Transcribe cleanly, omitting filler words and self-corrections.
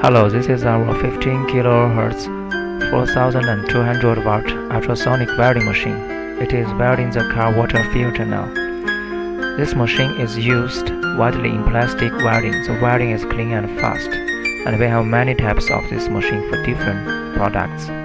Hello, this is our 15 kHz 4200 watt ultrasonic welding machine. It is welding the car water filter now. This machine is used widely in plastic welding. The welding is clean and fast, and we have many types of this machine for different products.